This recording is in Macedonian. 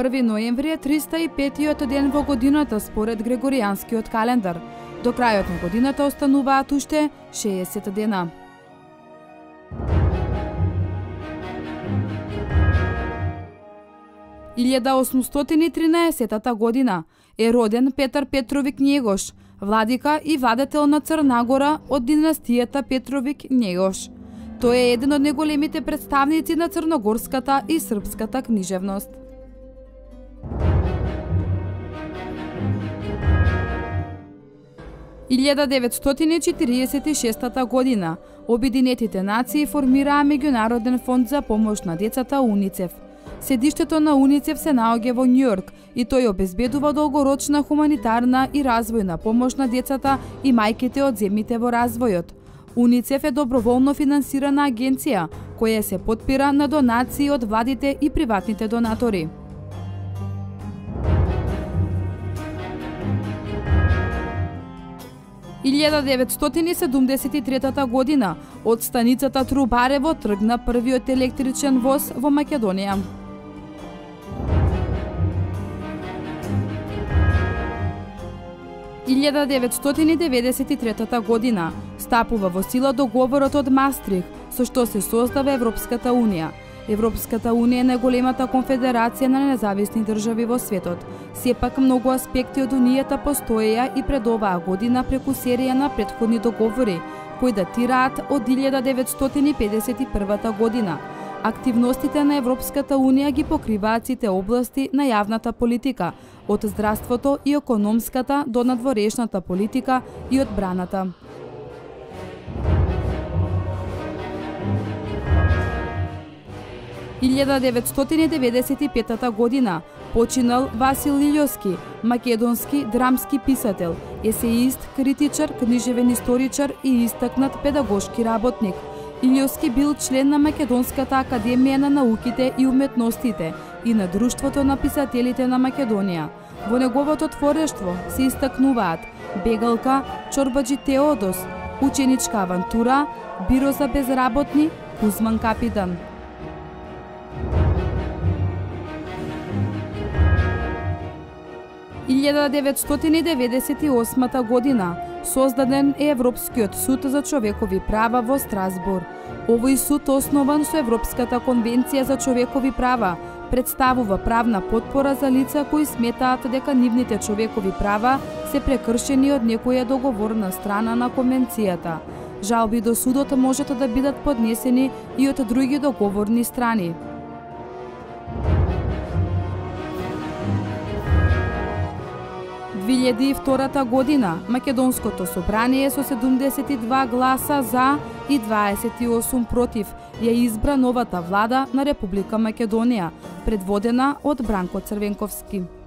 1 ноември е 305-тиот ден во годината според Грегоријанскиот календар. До крајот на годината остануваат уште 60 дена. – 1813 година е роден Петар Петровик Његош, владика и владетел на Црнагора од династијата Петровик Његош. Тој е еден од најголемите представници на црногорската и српската книжевност. – 1946 година Обединетите нации формираа Меѓународен фонд за помош на децата УНИЦЕФ. Седиштето на УНИЦЕФ се наоѓа во Њујорк и тој обезбедува долгорочна хуманитарна и развојна помош на децата и мајките од земјите во развојот. УНИЦЕФ е доброволно финансирана агенција која се потпира на донации од владите и приватните донатори. – 1973 година од станицата Трубарево тргна првиот електричен воз во Македонија. – 1993 година стапува во сила договорот од Мастрих, со што се создава Европската унија. Европската унија е најголемата конфедерација на независни држави во светот. Сепак многу аспекти од унијата постоеја и пред оваа година преку серија на претходни договори, кои датираат од 1951 година. Активностите на Европската унија ги покриваат сите области на јавната политика, од здравството и економската до надворешната политика и одбраната. – 1995 година починал Васил Илјовски, македонски драмски писател, есеист, критичар, книжевен историчар и истакнат педагошки работник. Илјовски бил член на Македонската академија на науките и уметностите и на Друштвото на писателите на Македонија. Во неговото творештво се истакнуваат Бегалка, Чорбаджи Теодос, Ученичка авантура, Биро за безработни, Кузман капитан. – 1998 година создаден е Европскиот суд за човекови права во Страсбур. Овој суд, основан со Европската конвенција за човекови права, представува правна потпора за лица кои сметаат дека нивните човекови права се прекршени од некоја договорна страна на конвенцијата. Жалби до судот можат да бидат поднесени и од други договорни страни. – 2002 година Македонското собрание со 72 гласа за и 28 против ја избра новата влада на Република Македонија, предводена од Бранко Црвенковски.